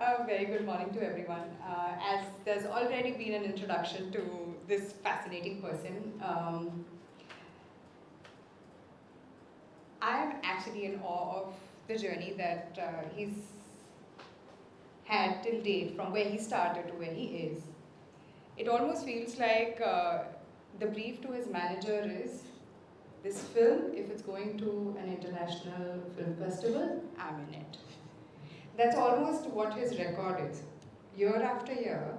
A very good morning to everyone. As there's already been an introduction to this fascinating person, I'm actually in awe of the journey that he's had till date, from where he started to where he is. It almost feels like the brief to his manager is this film, if it's going to an international film festival, I'm in it. That's almost what his record is. Year after year,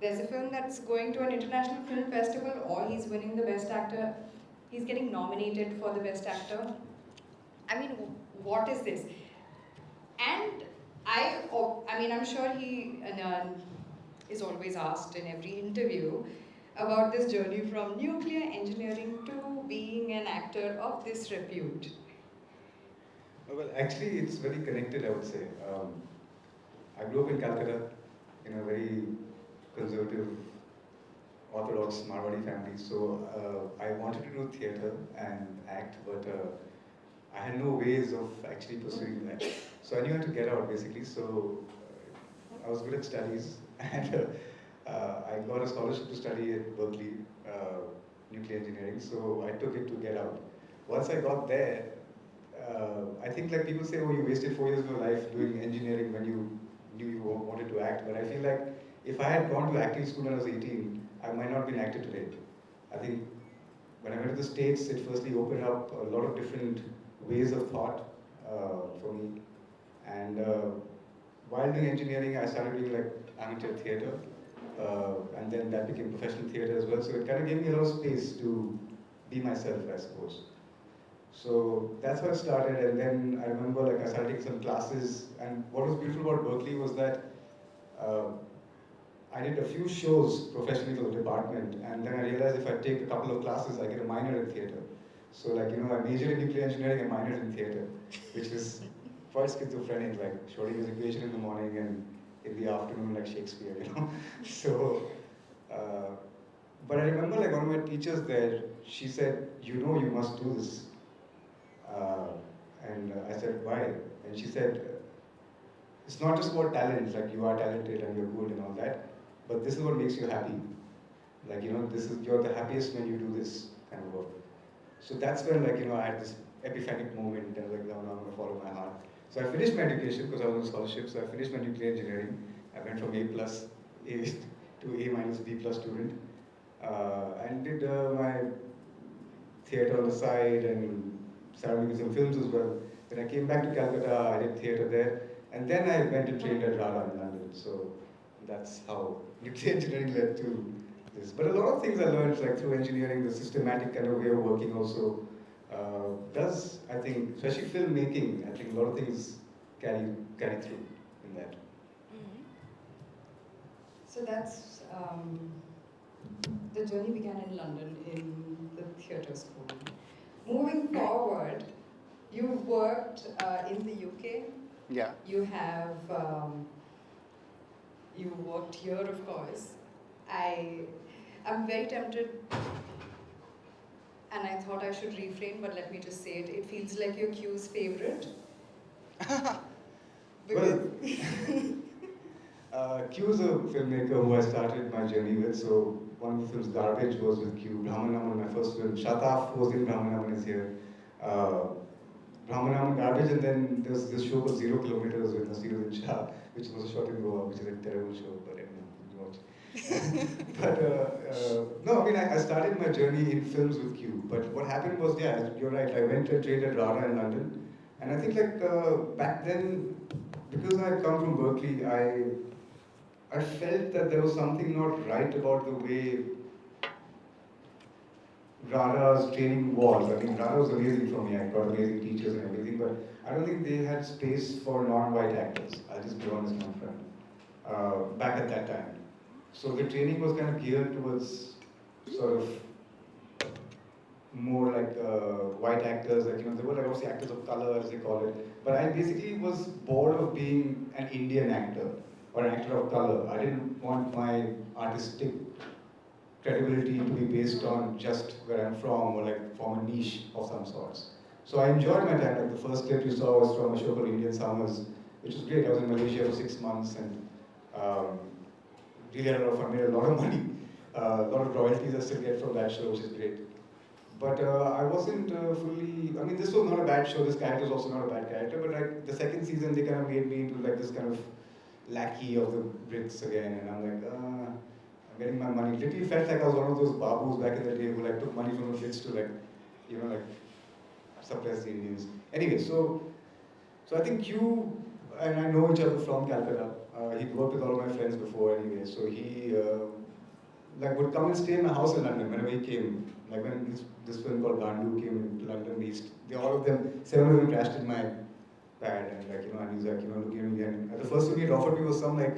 there's a film that's going to an international film festival, or he's winning the best actor, he's getting nominated for the best actor. I mean, what is this? And I'm sure he is always asked in every interview about this journey from nuclear engineering to being an actor of this repute. Well, actually, it's very connected, I would say. I grew up in Calcutta in a very conservative, orthodox Marwadi family, so I wanted to do theatre and act, but I had no ways of actually pursuing that. So I knew how to get out, basically. So I was good at studies, and I got a scholarship to study at Berkeley, nuclear engineering. So I took it to get out. Once I got there, I think like people say, oh, you wasted 4 years of your life doing engineering when you knew you wanted to act. But I feel like if I had gone to acting school when I was 18, I might not have been actor today. I think when I went to the States, it firstly opened up a lot of different ways of thought for me. And while doing engineering, I started doing like amateur theatre. And then that became professional theatre as well. So it kind of gave me a lot of space to be myself, I suppose. So that's how it started, and then I remember like I started taking some classes, and what was beautiful about Berkeley was that uh, I did a few shows professionally for the department, and then I realized if I take a couple of classes, I get a minor in theatre. So like, I majored in nuclear engineering and minored in theatre, which is quite schizophrenic, like Schrödinger's equation in the morning and in the afternoon like Shakespeare. So, uh, but I remember like one of my teachers there, she said, you must do this. Uh, and I said, why? And she said, it's not just about talent, like you are talented and you're good and all that, but this is what makes you happy. Like, you're the happiest when you do this kind of work. So that's when, like, I had this epiphanic moment and like, no, I'm going to follow my heart. So I finished my education because I was on scholarship, so I finished my nuclear engineering. I went from A plus A to A minus B plus student. And did my theatre on the side and started doing some films as well. When I came back to Calcutta, I did theatre there, and then I went to train at RADA in London. So that's how nuclear engineering led to this. But a lot of things I learned, like through engineering, the systematic kind of way of working also does, I think, especially filmmaking. I think a lot of things carry through in that. Mm-hmm. So that's the journey began in London in the theatre school. Moving forward, you've worked in the UK. Yeah. You have you worked here, of course. I'm very tempted, and I thought I should refrain, but let me just say it. It feels like your Q's favorite. Well, Q is a filmmaker who I started my journey with. So one of the films, Garbage, was with Q. Brahmanam, my first film. Shataf was in Brahmanam is here. Brahmanam, Garbage, and then there's this show called 0 Kilometers with Nasiruddin Shah, which was a shot in Goa, which is a terrible show, but anyway, you watch. But no, I mean, I started my journey in films with Q. But what happened was, yeah, you're right. I went and trained at RADA in London, and I think like back then, because I come from Berkeley, I felt that there was something not right about the way RADA's training was. I mean, RADA was amazing for me. I got amazing teachers and everything, but I don't think they had space for non-white actors. I'll just be honest, my friend. Back at that time. So the training was kind of geared towards sort of more like white actors, like, they were like obviously actors of color, as they call it. But I basically was bored of being an Indian actor or an actor of color. I didn't want my artistic credibility to be based on just where I'm from or like from a niche of some sorts. So I enjoyed my time. Like the first clip you saw was from a show called Indian Summers, which was great. I was in Malaysia for 6 months and um, really had a lot of fun, made a lot of money. A lot of royalties I still get from that show, which is great. But I wasn't fully. I mean, this was not a bad show. This character was also not a bad character. But like the second season, they kind of made me into like this kind of lackey of the Brits again, and I'm like, I'm getting my money. Literally felt like I was one of those babus back in the day who like took money from the Brits to like, like suppress the Indians. Anyway, so I think you and I know each other from Calcutta. He'd worked with all of my friends before anyway, so he like would come and stay in my house in London whenever he came. Like when this film called Gandu came to London East, all of them, 7 of them crashed in my pad, and like and he's like looking at me, and the first thing he'd offered me was some like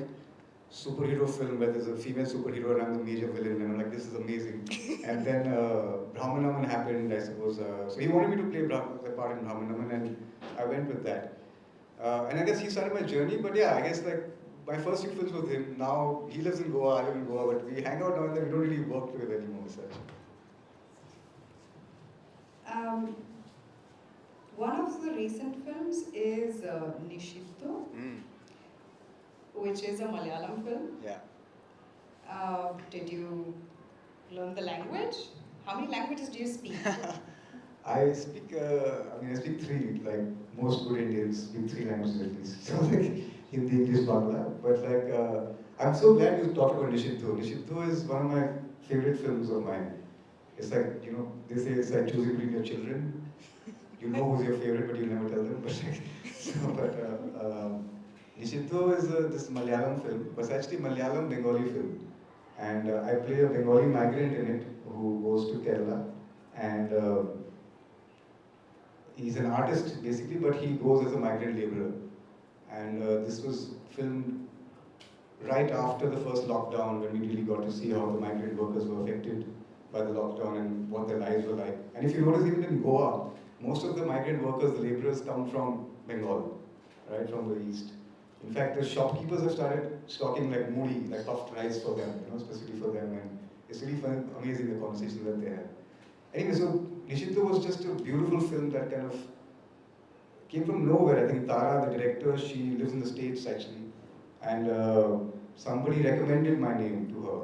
superhero film where there's a female superhero and I'm the major villain, and I'm like, this is amazing. And then Brahmanaman happened, I suppose. So he wanted me to play the part in Brahmanaman, and I went with that. And I guess he started my journey, but yeah, I guess like my first few films with him, now he lives in Goa, I live in Goa, but we hang out now and then, we don't really work together anymore as such. Um, One of the recent films is Nishitto, which is a Malayalam film. Yeah. Did you learn the language? How many languages do you speak? I speak, I speak three, like most good Indians speak three languages at least. So like Hindi, English, Bangla. But like, I'm so glad you talked about Nishitto. Nishitto is one of my favorite films of mine. It's like, they say it's like choosing between your children. You know who's your favorite, but you'll never tell them. Nishitto is this Malayalam film, but it's actually Malayalam Bengali film. And I play a Bengali migrant in it who goes to Kerala. And he's an artist basically, but he goes as a migrant laborer. And this was filmed right after the first lockdown, when we really got to see how the migrant workers were affected by the lockdown and what their lives were like. And if you notice, even in Goa, most of the migrant workers, the laborers, come from Bengal, right, from the east. In fact, the shopkeepers have started stocking like moody, like puffed rice for them, specifically for them, and it's really fun, amazing the conversation that they have. Anyway, so Nishitto was just a beautiful film that kind of came from nowhere. I think Tara, the director, she lives in the States actually, and somebody recommended my name to her.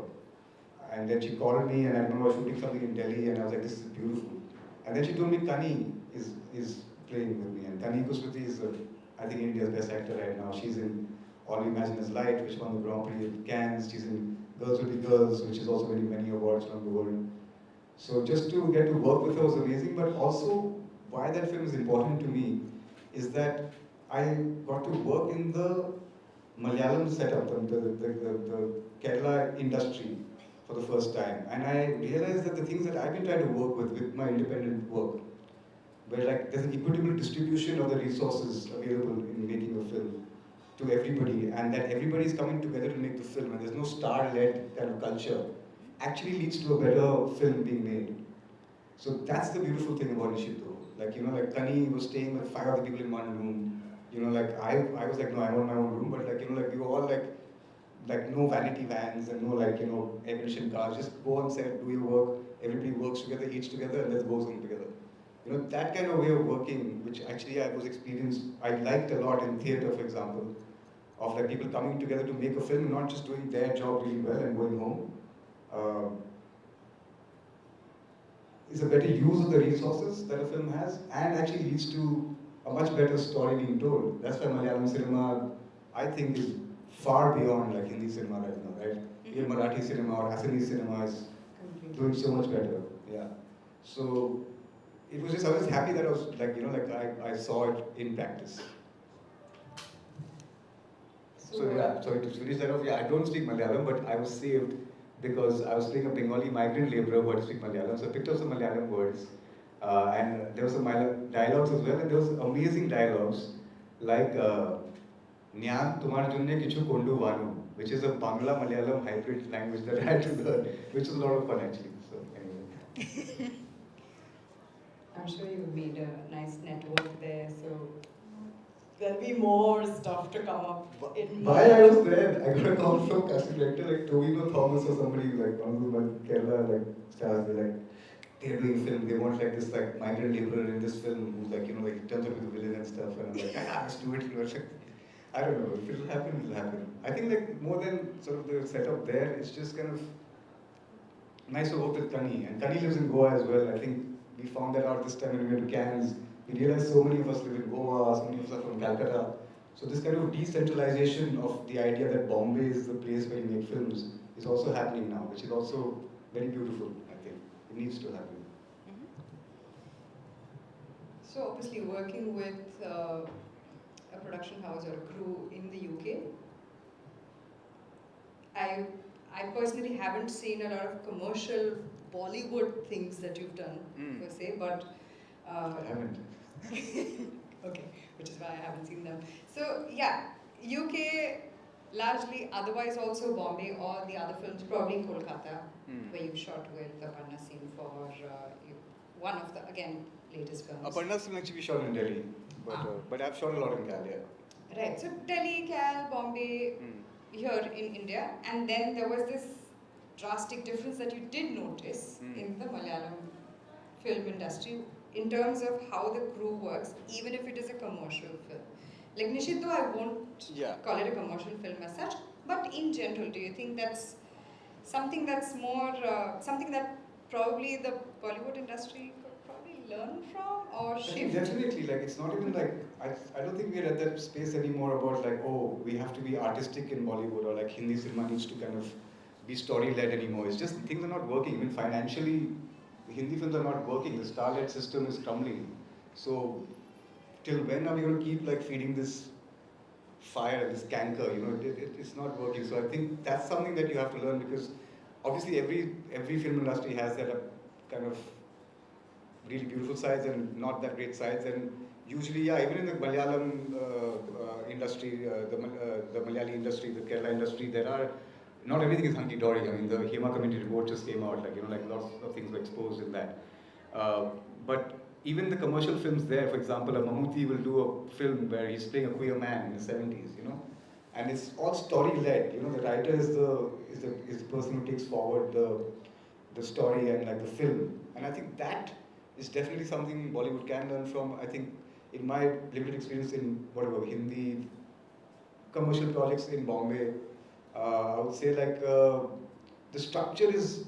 And then she called me, and I remember shooting something in Delhi, and I was like, this is beautiful. And then she told me Kani is playing with me, and Kani Kuswati is, I think, India's best actor right now. She's in All We Imagine Is Light, which won the Grand Prix at Cannes. She's in Girls Will Be Girls, which is also winning many awards around the world. So just to get to work with her was amazing, but also why that film is important to me is that I got to work in the Malayalam setup, the Kerala industry for the first time. And I realized that the things that I've been trying to work with my independent work, where like there's an equitable distribution of the resources available in making a film to everybody, and that everybody is coming together to make the film, and there's no star-led kind of culture, actually leads to a better film being made. So that's the beautiful thing about Nishitto. Like, like Kani was staying with 5 other people in one room. Like I was like, no, I want my own room, but like, like we were all like no vanity vans and no like, air conditioned cars. Just go on set, do your work, everybody works together, eats together, and then goes home together. That kind of way of working, which actually I liked a lot in theatre, for example, of like people coming together to make a film, not just doing their job really well and going home. Is a better use of the resources that a film has, and actually leads to a much better story being told. That's why Malayalam cinema, I think, is far beyond like Hindi cinema right now, right? Even Marathi cinema or Assamese cinema is doing so much better. Yeah. So it was just, I was happy that I was like, I saw it in practice. So yeah, sorry to finish that off. Yeah, I don't speak Malayalam, but I was saved because I was playing a Bengali migrant laborer who had to speak Malayalam. So I picked up some Malayalam words, and there was some dialogues as well, and there was amazing dialogues like Nyan Tumar Junne Kichu Kondu Vanu, which is a Bangla Malayalam hybrid language that I had to learn, which was a lot of fun actually. So anyway. I'm sure you made a nice network there, so there'll be more stuff to come up. While I was there, I got a call from casting director like Tovino Thomas or somebody, like one of the Kerala like stars. They're like, they're doing a film. They want like this like migrant laborer in this film who's like, like he turns out to be the villain and stuff. And I'm like, let's do it. I don't know. If it'll happen, it'll happen. I think like more than sort of the setup there, it's just kind of nice to work with Kani. And Kani lives in Goa as well. I think we found that out this time when we went to Cairns. We realized so many of us live in Goa, so many of us are from Calcutta. So this kind of decentralization of the idea that Bombay is the place where you make films is also happening now, which is also very beautiful, I think. It needs to happen. So obviously working with a production house or a crew in the UK, I personally haven't seen a lot of commercial Bollywood things that you've done per se, but I haven't. okay, which is why I haven't seen them. So yeah, UK largely, otherwise also Bombay or the other films, probably Kolkata, where you shot with Aparna Singh for one of the again latest films. Aparna Singh actually shot in Delhi, but I've shot a lot in Cal, yeah. Right. So Delhi, Cal, Bombay, here in India, and then there was this drastic difference that you did notice in the Malayalam film industry in terms of how the crew works, even if it is a commercial film. Like Nishit, though I won't call it a commercial film as such, but in general, do you think that's something that's more something that probably the Bollywood industry could probably learn from or shift? Definitely, like it's not even like I don't think we're at that space anymore about like, oh, we have to be artistic in Bollywood or like Hindi cinema needs to kind of be story led anymore. It's just things are not working. Even financially, Hindi films are not working. The star-led system is crumbling. So till when are we going to keep like feeding this fire, this canker? You know, it's not working. So I think that's something that you have to learn because obviously every film industry has that kind of really beautiful sides and not that great sides. And usually, yeah, even in the Malayalam industry, the Malayali industry, the Kerala industry, there are not everything is hunky dory. I mean, the Hema Community Report just came out, like like lots of things were exposed in that. But even the commercial films there, for example, a Mammootty will do a film where he's playing a queer man in the 70s, and it's all story led. The writer is the person who takes forward the story and like the film, and I think that is definitely something Bollywood can learn from. I think in my limited experience in whatever Hindi commercial projects in Bombay, I would say like the structure is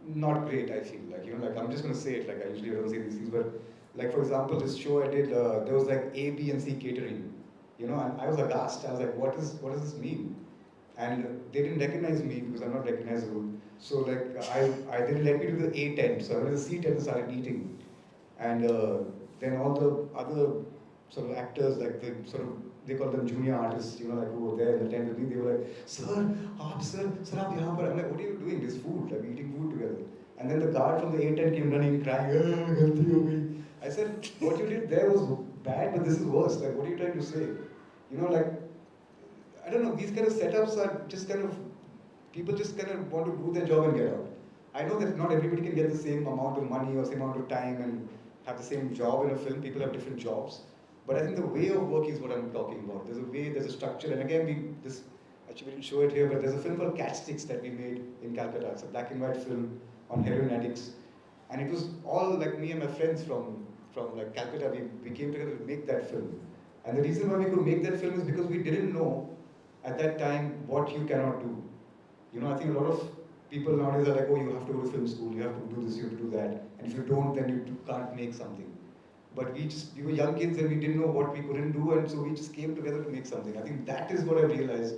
not great. I feel like I'm just gonna say it. Like I usually don't say these things, but like for example, this show I did, there was like A, B, and C catering, and I was aghast. I was like, what does this mean? And they didn't recognize me because I'm not recognizable. So like they didn't let me do the A tent. So I went to the C tent and started eating. And then all the other sort of actors, like they call them junior artists, like who were there in the tent with me, they were like, sir, sir, aap yahan par. I'm like, what are you doing? This food, like eating food together. And then the guard from the A tent came running, crying, healthy ho gayi. I said, what you did there was bad, but this is worse. Like, what are you trying to say? Like, I don't know, these kind of setups are just kind of, people just kind of want to do their job and get out. I know that not everybody can get the same amount of money or same amount of time and have the same job in a film. People have different jobs. But I think the way of working is what I'm talking about. There's a way, there's a structure. And again, actually we didn't show it here, but there's a film called Catch Sticks that we made in Calcutta. It's a black and white film on heroin addicts. And it was all like me and my friends from like Calcutta, we came together to make that film. And the reason why we could make that film is because we didn't know at that time what you cannot do. I think a lot of people nowadays are like, oh, you have to go to film school, you have to do this, you have to do that. And if you don't, then you can't make something. But we were young kids and we didn't know what we couldn't do, and so we just came together to make something. I think that is what I realized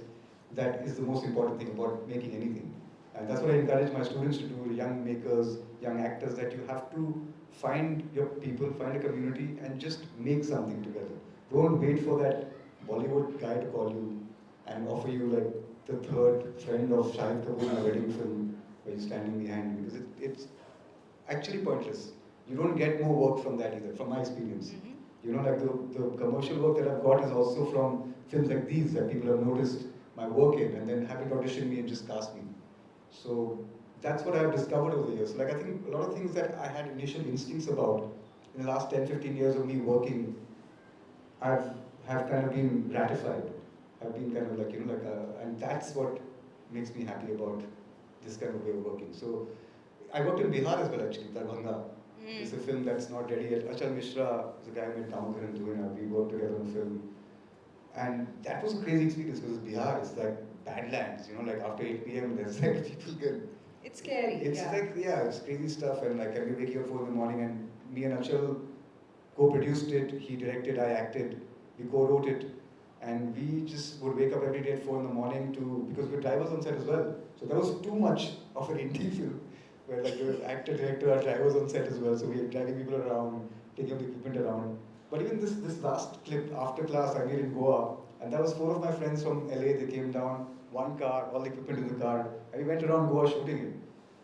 that is the most important thing about making anything. And that's what I encourage my students to do, young makers, young actors, that you have to find your people, find a community, and just make something together. Don't wait for that Bollywood guy to call you and offer you like the third friend of Shahid Kapoor in a wedding film where you're standing behind, because it's actually pointless. You don't get more work from that either, from my experience. Like the commercial work that I've got is also from films like these that people have noticed my work in and then haven't auditioned me and just cast me. So that's what I've discovered over the years. Like I think a lot of things that I had initial instincts about in the last 10, 15 years of me working, have kind of been gratified. Have been kind of like, and that's what makes me happy about this kind of way of working. So I worked in Bihar as well actually, Darbhanga. It's a film that's not ready yet. Achal Mishra is a guy who made Kamakaran Dhuina. We worked together on a film. And that was a crazy experience because Bihar is like badlands, like after 8 p.m. there's like people get. It's scary. It's Yeah. like, yeah, it's crazy stuff. And like, I'll be waking up 4 in the morning, and me and Achal co-produced it, he directed, I acted, we co-wrote it. And we just would wake up every day at 4 in the morning because we're drivers on set as well. So that was too much of an indie film where like the actor, director are drivers on set as well. So we are driving people around, taking the equipment around. But even this last clip, After Class, I made in Goa, and that was 4 of my friends from LA. They came down, one car, all the equipment in the car, and we went around Goa shooting it.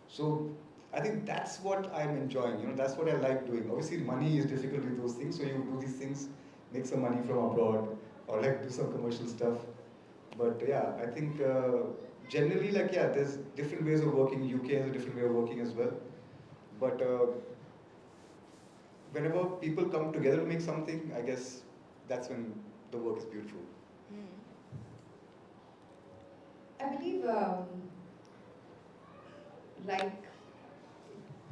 So I think that's what I'm enjoying. That's what I like doing. Obviously, money is difficult with those things, so you do these things, make some money from abroad, or like do some commercial stuff. But yeah, I think generally, like, yeah, there's different ways of working. UK has a different way of working as well. But whenever people come together to make something, I guess that's when the work is beautiful. I believe, like,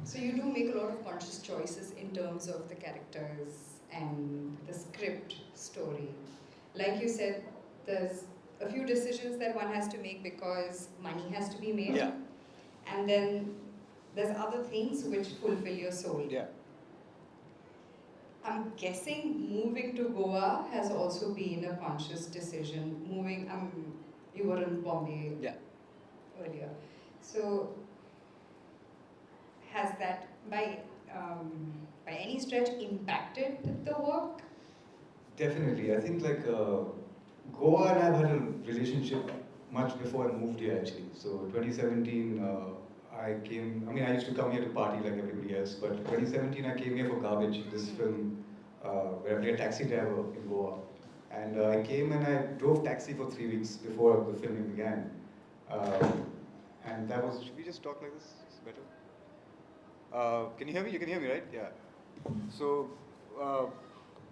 so you do make a lot of conscious choices in terms of the characters and the script story. Like you said, there's a few decisions that one has to make because money has to be made. Yeah. And then there's other things which fulfill your soul. Yeah. I'm guessing moving to Goa has also been a conscious decision. You were in Bombay earlier. So has that by any stretch impacted the work? Definitely. I think like Goa and I've had a relationship much before I moved here actually. So 2017, I used to come here to party like everybody else, but 2017 I came here for Garbage, this film where I played a taxi driver in Goa. And I came and I drove taxi for 3 weeks before the filming began. And that was, should we just talk like this? It's better. Can you hear me? You can hear me, right? Yeah. So,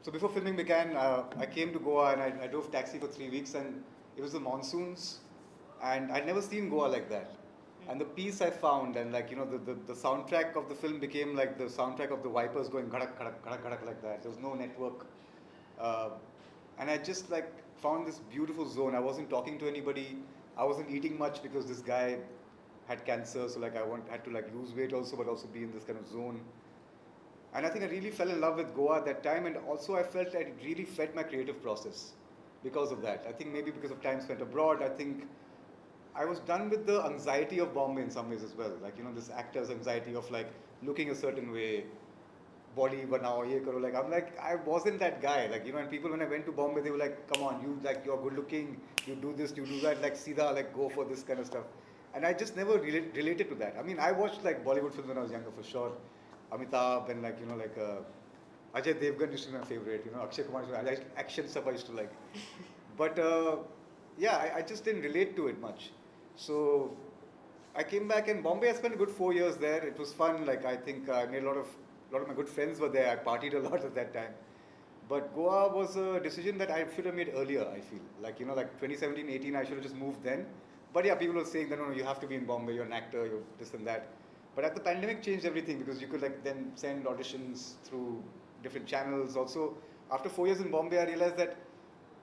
so before filming began, I came to Goa and I drove taxi for 3 weeks, and it was the monsoons, and I'd never seen Goa like that. And the peace I found, and like the soundtrack of the film became like the soundtrack of the wipers going ghadak ghadak ghadak ghadak like that. There was no network, uh, and I just like found this beautiful zone. I wasn't talking to anybody. I wasn't eating much because this guy had cancer, so like had to like lose weight also, but also be in this kind of zone. And I think I really fell in love with Goa at that time, and also I felt that it really fed my creative process because of that. I think maybe because of time spent abroad, I think I was done with the anxiety of Bombay in some ways as well. Like, this actor's anxiety of like looking a certain way, body banao, ye karo. Like, I'm like, I wasn't that guy. Like, and people when I went to Bombay, they were like, come on, you're good looking, you do this, you do that, like, Sida, like, go for this kind of stuff. And I just never related to that. I mean, I watched like Bollywood films when I was younger for sure. Amitabh and like, Ajay Devgan used to be my favorite, Akshay Kumar, action stuff I used to like. But yeah, I just didn't relate to it much. So I came back in Bombay. I spent a good 4 years there. It was fun. Like I think I made a lot of my good friends were there. I partied a lot at that time. But Goa was a decision that I should have made earlier. I feel like like 2017, 18, I should have just moved then. But yeah, people were saying that no, you have to be in Bombay. You're an actor. You're this and that. But at the pandemic changed everything because you could like then send auditions through different channels. Also, after 4 years in Bombay, I realized that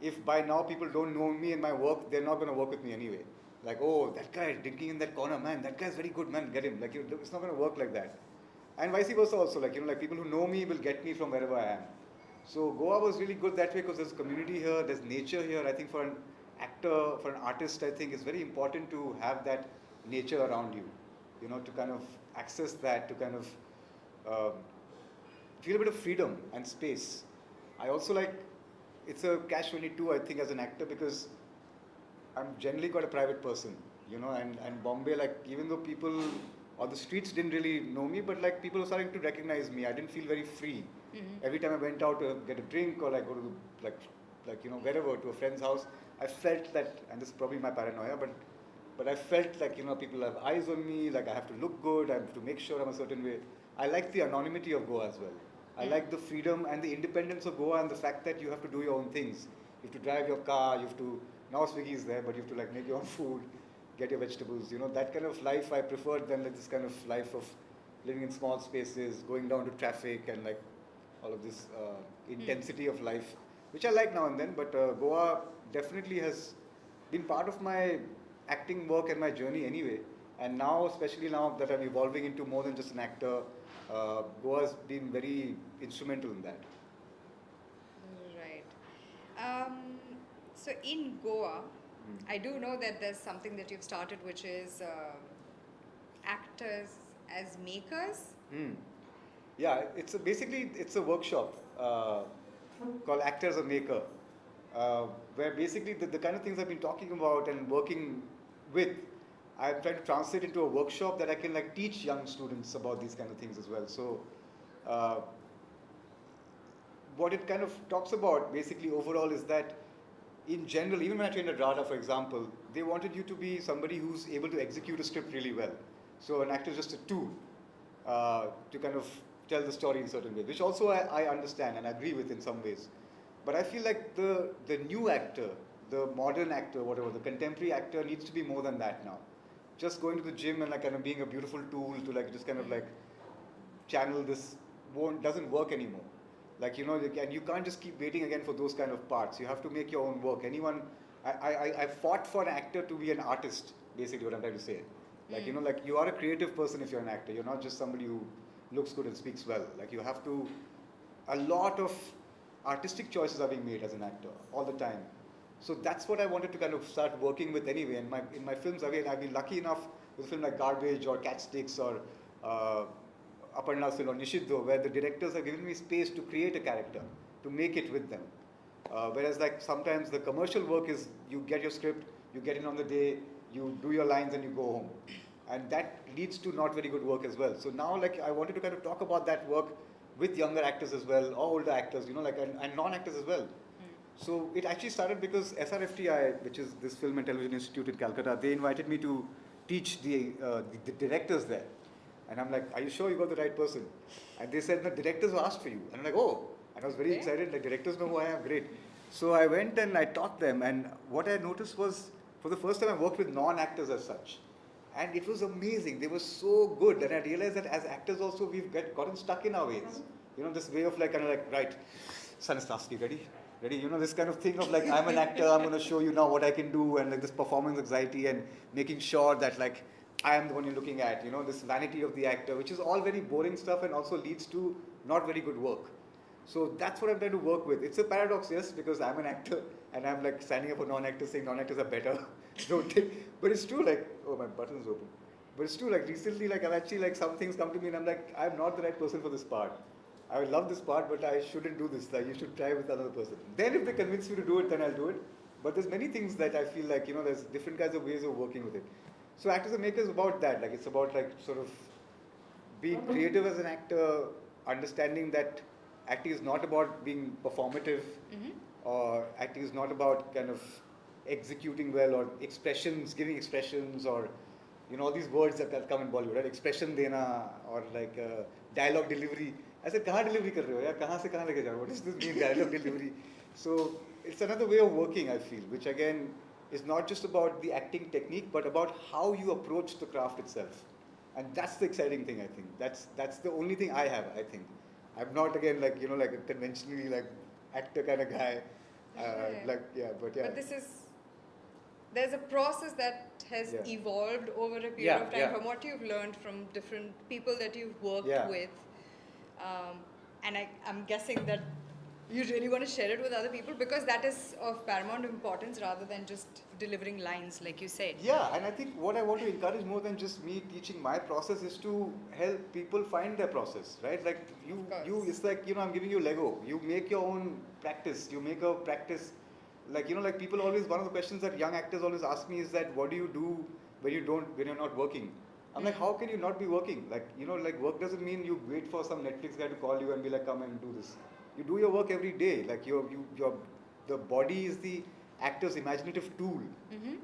if by now people don't know me and my work, they're not going to work with me anyway. Like, oh, that guy drinking in that corner, man, that guy's very good, man, get him. Like, it's not going to work like that. And vice versa also, like, like people who know me will get me from wherever I am. So Goa was really good that way because there's community here, there's nature here. I think for an actor, for an artist, I think it's very important to have that nature around you, to kind of access that, to kind of feel a bit of freedom and space. I also like, it's a catch-22, I think, as an actor because I'm generally quite a private person, and Bombay, like, even though people or the streets didn't really know me, but like people were starting to recognize me. I didn't feel very free. Mm-hmm. Every time I went out to get a drink or like go to wherever to a friend's house, I felt that, and this is probably my paranoia, but I felt like people have eyes on me, like I have to look good, I have to make sure I'm a certain way. I like the anonymity of Goa as well. I like the freedom and the independence of Goa and the fact that you have to do your own things. You have to drive your car, you have to, now Swiggy is there, but you have to like make your own food, get your vegetables. That kind of life I preferred than like this kind of life of living in small spaces, going down to traffic and like all of this intensity of life. which I like now and then. But Goa definitely has been part of my acting work and my journey anyway. And now, especially now that I'm evolving into more than just an actor, Goa has been very instrumental in that. Right. Um, so in Goa, I do know that there's something that you've started, which is actors as makers. Hmm. Yeah, basically it's a workshop called Actor as a Maker, where basically the kind of things I've been talking about and working with, I'm trying to translate into a workshop that I can like teach young students about these kind of things as well. So, uh, what it kind of talks about basically overall is that in general, even when I trained at RADA, for example, they wanted you to be somebody who's able to execute a script really well. So an actor is just a tool to kind of tell the story in certain ways, which also I understand and agree with in some ways. But I feel like the new actor, the modern actor, whatever, the contemporary actor needs to be more than that now. Just going to the gym and like kind of being a beautiful tool to like just kind of like channel this doesn't work anymore. Like, you know, and you can't just keep waiting again for those kind of parts. You have to make your own work. I fought for an actor to be an artist, basically what I'm trying to say. Like, you know, like you are a creative person if you're an actor. You're not just somebody who looks good and speaks well. Like you have to, a lot of artistic choices are being made as an actor all the time. So that's what I wanted to kind of start working with anyway. And in my films, again, I've been lucky enough with a film like Garbage or Cat Sticks or uh, Aparna Sil or Nishiddo, where the directors have given me space to create a character, to make it with them. Whereas like sometimes the commercial work is you get your script, you get in on the day, you do your lines and you go home. And that leads to not very good work as well. So now like I wanted to kind of talk about that work with younger actors as well, or older actors, you know, like and non-actors as well. So it actually started because SRFTI, which is this Film and Television Institute in Calcutta, they invited me to teach the directors there. And I'm like, are you sure you got the right person? And they said, the directors asked for you. And I'm like, oh. And I was very excited, like directors know who I am, great. So I went and I taught them, and what I noticed was, for the first time I worked with non-actors as such. And it was amazing, they were so good. And I realized that as actors also, we've gotten stuck in our ways. You know, this way of like, kind of like, right, Stanislavski, ready? Ready? You know, this kind of thing of like, I'm an actor, I'm going to show you now what I can do, and like this performance anxiety and making sure that like, I am the one you're looking at, you know, this vanity of the actor, which is all very boring stuff and also leads to not very good work. So that's what I'm trying to work with. It's a paradox, yes, because I'm an actor and I'm like standing up for non-actors saying non-actors are better. Don't take, but it's true, like, oh, my button's open. But it's true, like recently, like I've actually like some things come to me and I'm like, I'm not the right person for this part. I would love this part, but I shouldn't do this. Like you should try with another person. Then if they convince you to do it, then I'll do it. But there's many things that I feel like, you know, there's different kinds of ways of working with it. So Actors and Makers is about that. Like it's about like sort of being creative as an actor, understanding that acting is not about being performative, or acting is not about kind of executing well or expressions, giving expressions, or you know all these words that come in Bollywood, right? Expression dena or like dialogue delivery. I said, कहाँ delivery कर रहे हो यार? कहाँ से कहाँ लेके जा रहे हो? What does this mean, dialogue delivery? So it's another way of working, I feel, which again is not just about the acting technique, but about how you approach the craft itself. And that's the exciting thing, I think. That's the only thing I have, I think. I'm not again like, you know, like a conventionally like actor kind of guy. Like, yeah, but yeah. But there's a process that has Yeah. evolved over a period Yeah, of time yeah. from what you've learned from different people that you've worked Yeah. with. And I'm guessing that you really want to share it with other people because that is of paramount importance rather than just delivering lines, like you said. Yeah, and I think what I want to encourage more than just me teaching my process is to help people find their process, right? Like it's like, you know, I'm giving you Lego. You make your own practice. You make a practice. Like, you know, like people always, one of the questions that young actors always ask me is that, what do you do when you're not working? I'm like, how can you not be working? Like, you know, like work doesn't mean you wait for some Netflix guy to call you and be like, come and do this. You do your work every day. Like the body is the actor's imaginative tool.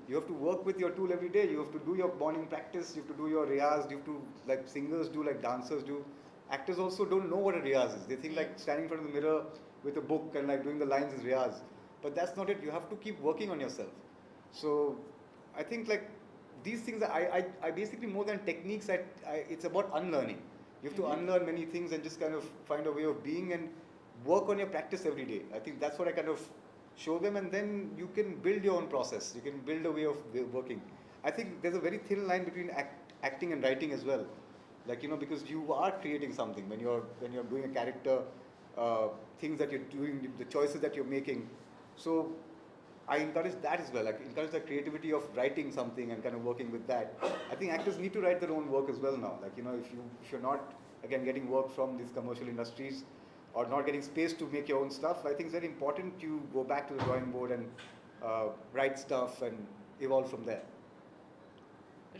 You have to work with your tool every day. You have to do your morning practice. You have to do your riyaz. You have to, like singers do, like dancers do. Actors also don't know what a riyaz is. They think like standing in front of the mirror with a book and like doing the lines is riyaz. But that's not it. You have to keep working on yourself. So I think like these things, I basically more than techniques, it's about unlearning. You have to unlearn many things and just kind of find a way of being. And work on your practice every day. I think that's what I kind of show them, and then you can build your own process. You can build a way of working. I think there's a very thin line between acting and writing as well. Like, because you are creating something when you're doing a character, things that you're doing, the choices that you're making. So I encourage that as well. Like, encourage the creativity of writing something and kind of working with that. I think actors need to write their own work as well now. Like, if you're not again getting work from these commercial industries or not getting space to make your own stuff, I think it's very important you go back to the drawing board and write stuff and evolve from there.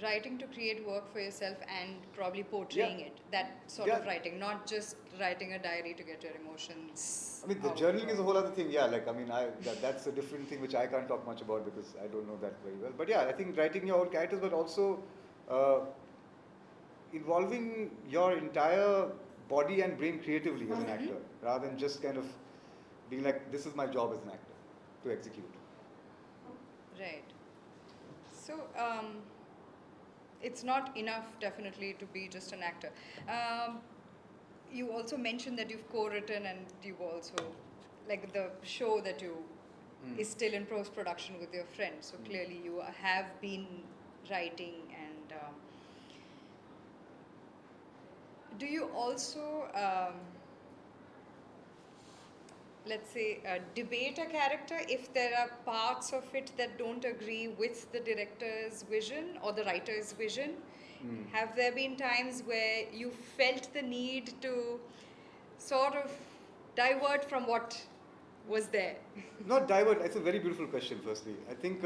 Writing to create work for yourself and probably portraying it. That sort of writing, not just writing a diary to get your emotions. I mean, the journaling is a whole other thing. Yeah, like, I mean, that's a different thing which I can't talk much about because I don't know that very well. But yeah, I think writing your own characters, but also involving your entire body and brain creatively as an actor, rather than just kind of being like, this is my job as an actor, to execute. Right. So, it's not enough, definitely, to be just an actor. You also mentioned that you've co-written and you've also, like the show that you is still in post-production with your friend. So clearly you have been writing and do you also, let's say, debate a character if there are parts of it that don't agree with the director's vision or the writer's vision? Have there been times where you felt the need to sort of divert from what was there? Not divert, it's a very beautiful question, firstly. I think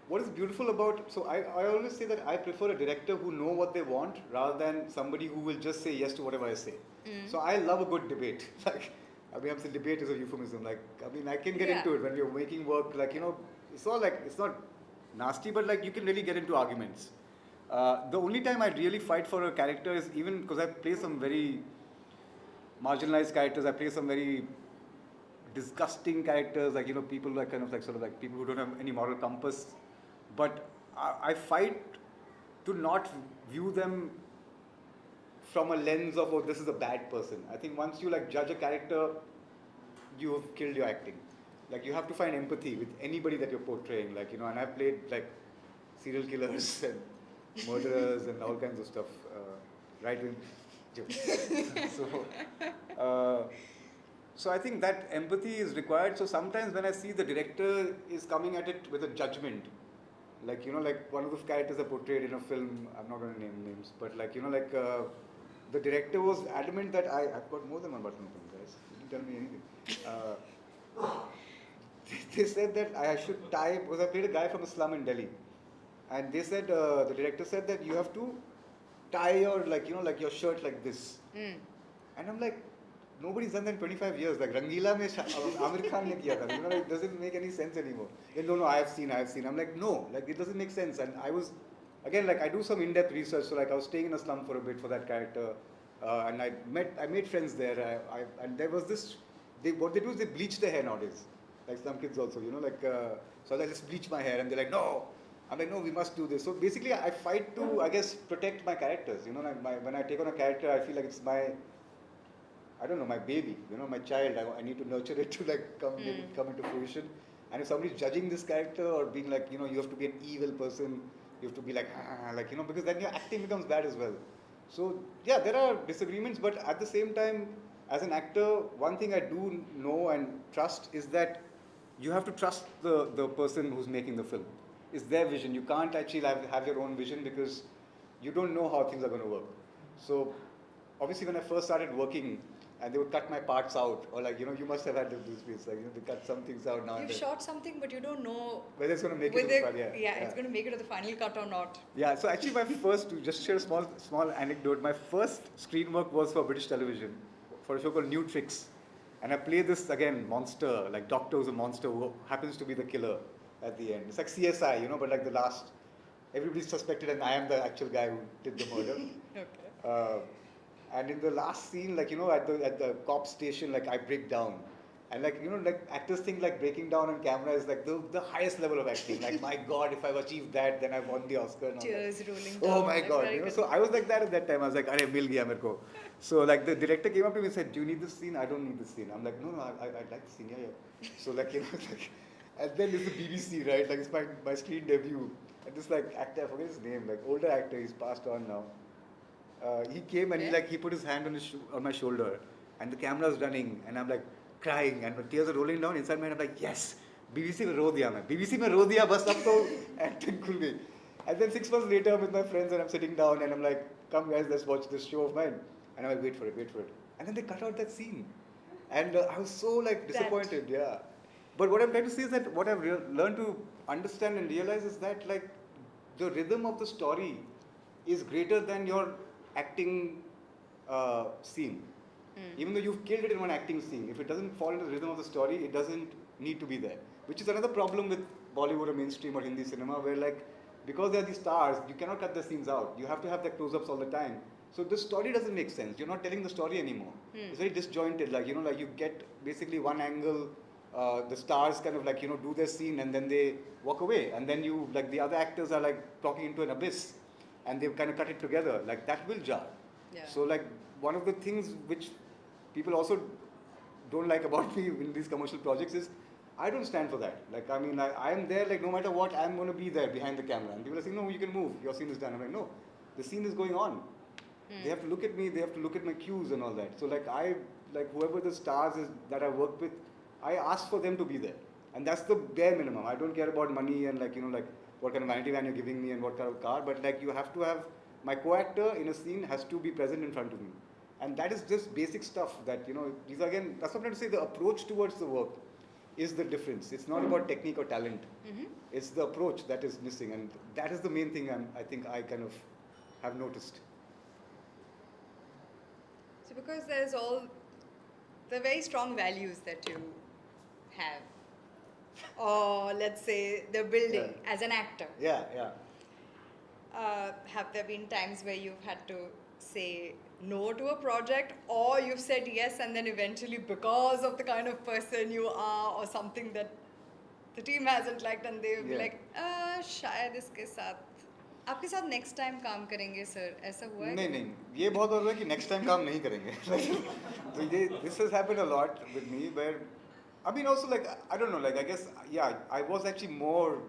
what is beautiful about, so I always say that I prefer a director who know what they want rather than somebody who will just say yes to whatever I say. So I love a good debate. Like, I mean, I'm saying debate is a euphemism. Like, I mean, I can get into it when we're making work. Like, it's all like, it's not nasty, but like you can really get into arguments. The only time I really fight for a character is even because I play some very marginalized characters. I play some very disgusting characters, like, people like kind of like sort of like people who don't have any moral compass. But I fight to not view them from a lens of, oh, this is a bad person. I think once you like judge a character, you have killed your acting. Like, you have to find empathy with anybody that you're portraying. Like, and I've played like serial killers and murderers and all kinds of stuff, right wing jokes. So I think that empathy is required. So sometimes when I see the director is coming at it with a judgment, like, like one of the characters I portrayed in a film, I'm not going to name names, but like, the director was adamant that I've got more than one button open, guys. You didn't tell me anything. They said that I should tie, because I played a guy from a slum in Delhi. And they said, the director said that you have to tie your, like, like your shirt like this. And I'm like, nobody's done that in 25 years. Like, Rangila mein Amir Khan ne kiya tha. It doesn't make any sense anymore. No, I have seen. I'm like, no, like, it doesn't make sense. And I was, again, like, I do some in-depth research. So like, I was staying in a slum for a bit for that character. And I made friends there. And there was this, what they do is they bleach their hair nowadays. Like some kids also, like, so I just bleach my hair and they're like, no. I'm like, no, we must do this. So basically, I fight to, I guess, protect my characters. Like when I take on a character, I feel like it's my, I don't know, my baby, my child. I need to nurture it to like come into fruition. And if somebody's judging this character or being like, you have to be an evil person, you have to be like, because then your acting becomes bad as well. So yeah, there are disagreements, but at the same time, as an actor, one thing I do know and trust is that you have to trust the person who's making the film. It's their vision. You can't actually have your own vision because you don't know how things are going to work. So obviously when I first started working, and they would cut my parts out, or like, you must have had this piece, like, they cut some things out now. You've shot something, but you don't know whether it's going to make it to the final. It's going to make it to the final cut or not. Yeah, so actually my first, to just share a small anecdote, my first screen work was for British television, for a show called New Tricks. And I play this, again, monster, like Doctor who's a monster who happens to be the killer at the end. It's like CSI, but like the last, everybody's suspected and I am the actual guy who did the murder. Okay. And in the last scene, like, at the cop station, like, I break down. And like, you know, like actors think like breaking down on camera is like the highest level of acting. Like, my God, if I've achieved that, then I've won the Oscar and all that. Tears rolling Oh down. my God, Very you know. good. So I was like that at that time. I was like, "Arey, mil gaya mere ko." So like the director came up to me and said, "Do you need this scene?" "I don't need this scene." I'm like, "No, I like the scene, yeah." So like, you know, like, and then there's the BBC, right? Like it's my screen debut. And this like actor, I forget his name, like older actor, he's passed on now. He came and he put his hand on my shoulder, and the camera's running, and I'm like crying, and the tears are rolling down inside my head. I'm like, yes, BBC में रो दिया मैं, BBC में रो दिया, बस अब तो acting खुल गई. And then 6 months later, I'm with my friends, and I'm sitting down, and I'm like, come guys, let's watch this show of mine. And I'm like, wait for it. And then they cut out that scene, and I was so like disappointed, yeah. But what I'm trying to say is that what I've learned to understand and realize is that like the rhythm of the story is greater than your acting scene. Even though you've killed it in one acting scene, if it doesn't fall into the rhythm of the story, it doesn't need to be there. Which is another problem with Bollywood or mainstream or Hindi cinema, where like because they're the stars, you cannot cut the scenes out. You have to have the close-ups all the time. So the story doesn't make sense. You're not telling the story anymore. It's very disjointed. Like, you know, like you get basically one angle. The stars kind of like, you know, do their scene and then they walk away, and then you like the other actors are like talking into an abyss, and they've kind of cut it together. Like that will jar. Yeah. So like one of the things which people also don't like about me in these commercial projects is I don't stand for that. Like, I mean, I am there, like, no matter what, I'm going to be there behind the camera. And people are saying, no, you can move, your scene is done. I'm like, no, the scene is going on. They have to look at me, they have to look at my cues and all that. So, like, whoever the stars is that I work with, I ask for them to be there. And that's the bare minimum. I don't care about money and, like, you know, like, what kind of vanity van you're giving me and what kind of car. But, like, you have to have, my co-actor in a scene has to be present in front of me. And that is just basic stuff that, you know, these are again, that's what I'm trying to say, the approach towards the work is the difference. It's not about technique or talent. It's the approach that is missing. And that is the main thing I think I kind of have noticed. So because there's all the very strong values that you have, or let's say the building as an actor. Yeah. Have there been times where you've had to say no to a project, or you've said yes and then eventually because of the kind of person you are or something that the team hasn't liked and they'll be like, शायद इसके साथ आपके साथ next time काम करेंगे sir, ऐसा हुआ है? नहीं, ये बहुत बार हुआ है कि next time काम नहीं करेंगे. So this has happened a lot with me, where I mean also like I don't know, like I guess I was actually more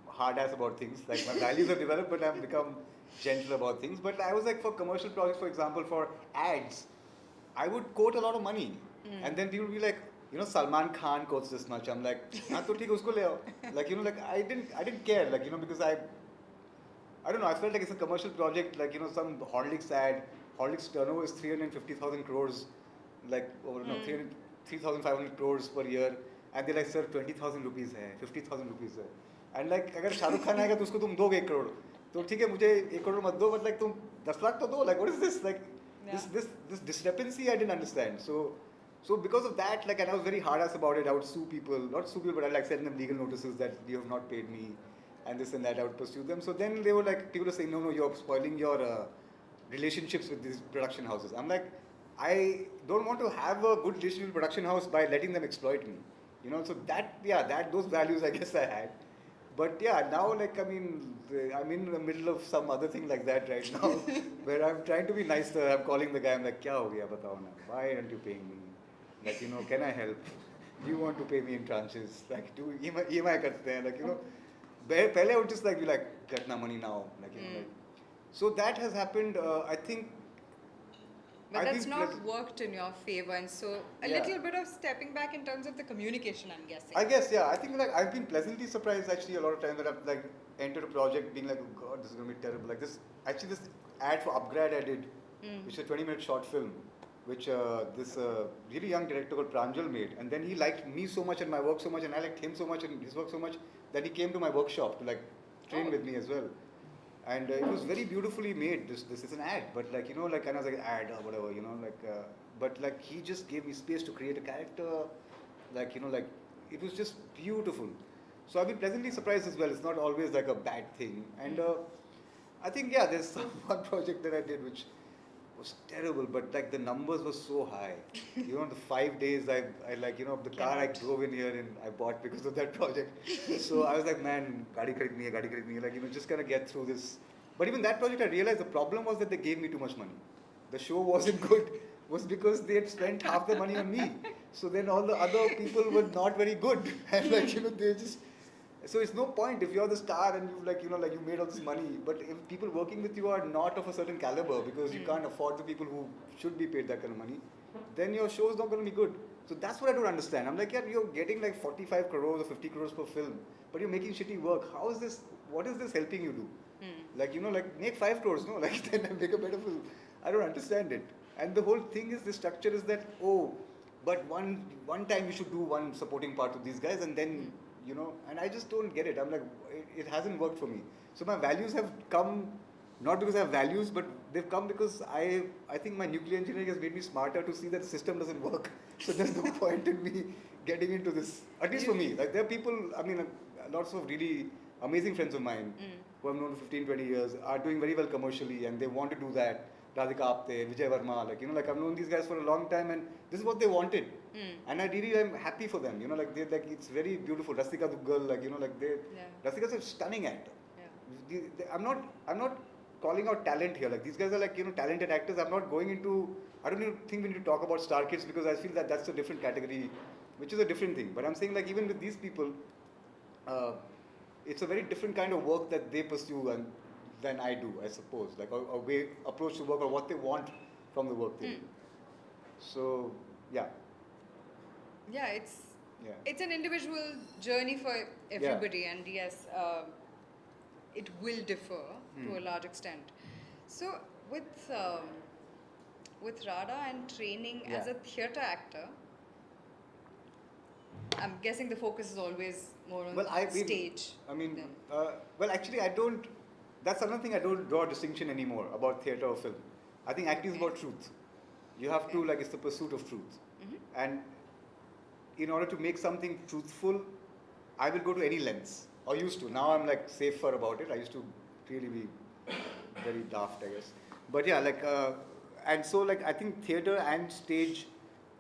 hard ass about things. Like my values have developed, but I've become gentle about things. But I was like, for commercial projects, for example, for ads, I would quote a lot of money, and then people would be like, you know, Salman Khan quotes this much. I'm like, हाँ तो ठीक है उसको ले आओ. Like, you know, like I didn't care, like, you know, because I don't know, I felt like it's a commercial project, like, you know, some Horlicks ad. Horlicks turnover is 350,000 crores, like, or no, 3,500 crores per year, and they're like, sir, 20,000 rupees hai, 50,000 rupees hai. And like, अगर शाहरुख खान आएगा तो उसको तुम दोगे 1 crore. तो ठीक है मुझे 1 crore मत दो, but like तुम 10 lakh तो दो. Like, what is this? Like, this discrepancy I didn't understand. So because of that, like, and I was very hard ass about it. I would sue people, not sue people, but I like send them legal notices that you have not paid me, and this and that. I would pursue them. So then they were like, people were saying, no, you're spoiling your relationships with these production houses. I'm like, I don't want to have a good relationship with production house by letting them exploit me. You know, so those values I guess I had. But yeah, now like, I mean, I'm in the middle of some other thing like that right now, where I'm trying to be nicer. I'm calling the guy, I'm like, क्या हो गया बताओ ना? Why aren't you paying me? Like, you know, can I help? Do you want to pay me in tranches? Like, do EMI करते हैं? Like, you know, पहले I would just like be like, get my money now. Like, you know, like, so that has happened, I think. But that's not worked in your favor, and so a little bit of stepping back in terms of the communication, I'm guessing. I guess, yeah. I think like I've been pleasantly surprised actually a lot of times that I've like entered a project being like, oh God, this is going to be terrible. Like this ad for Upgrade I did, which is a 20-minute short film, which this really young director called Pranjal made. And then he liked me so much and my work so much, and I liked him so much and his work so much that he came to my workshop to like train with me as well. And it was very beautifully made. This is an ad, but like, you know, like, and I was like, ad or whatever, you know, like, but like he just gave me space to create a character, like, you know, like it was just beautiful. So I've been pleasantly surprised as well. It's not always like a bad thing. And I think there's one project that I did which was terrible, but like the numbers were so high. You know, the 5 days I like, you know, the car I Cannot. drove in here and I bought because of that project. So I was like, man, gadi kharidni hai, like, you know, just gonna get through this. But even that project, I realized the problem was that they gave me too much money. The show wasn't good, was because they had spent half the money on me. So then all the other people were not very good. And like, you know, they just, so it's no point if you're the star and you've like, you know, like you made all this money, but if people working with you are not of a certain caliber because you can't afford the people who should be paid that kind of money, then your show is not going to be good. So that's what I don't understand. I'm like, yeah, you're getting like 45 crores or 50 crores per film, but you're making shitty work. How is this, what is this helping you do? Like, you know, like make 5 crores, no? Like then make a better film. I don't understand it. And the whole thing is, the structure is that, oh, but one time you should do one supporting part with these guys and then, you know, and I just don't get it. I'm like, it hasn't worked for me. So my values have come, not because I have values, but they've come because I think my nuclear engineering has made me smarter to see that the system doesn't work. So there's no point in me getting into this, at least for me. Like there are people, I mean, lots of really amazing friends of mine who I've known for 15, 20 years are doing very well commercially and they want to do that. Radhika Apte, Vijay Verma, like, you know, like I've known these guys for a long time and this is what they wanted. And I really am happy for them, you know, like it's very beautiful. Rastika Duggal, like, you know, like Rastika's a stunning actor. I'm not calling out talent here. Like these guys are like, you know, talented actors. I'm not going into, I don't even think we need to talk about star kids because I feel that that's a different category, which is a different thing. But I'm saying like even with these people, it's a very different kind of work that they pursue and than I do, I suppose. Like a way approach to work or what they want from the work they do. So yeah. Yeah, it's an individual journey for everybody, and yes, it will differ to a large extent. So with Radha and training as a theatre actor, I'm guessing the focus is always more on stage. Well, actually, I don't. That's another thing I don't draw a distinction anymore about theatre or film. I think acting is about truth. You have to, like, it's the pursuit of truth. And in order to make something truthful, I will go to any lengths. Or used to. Now I'm like safer about it. I used to really be very daft, I guess. But yeah, like, and so like I think theatre and stage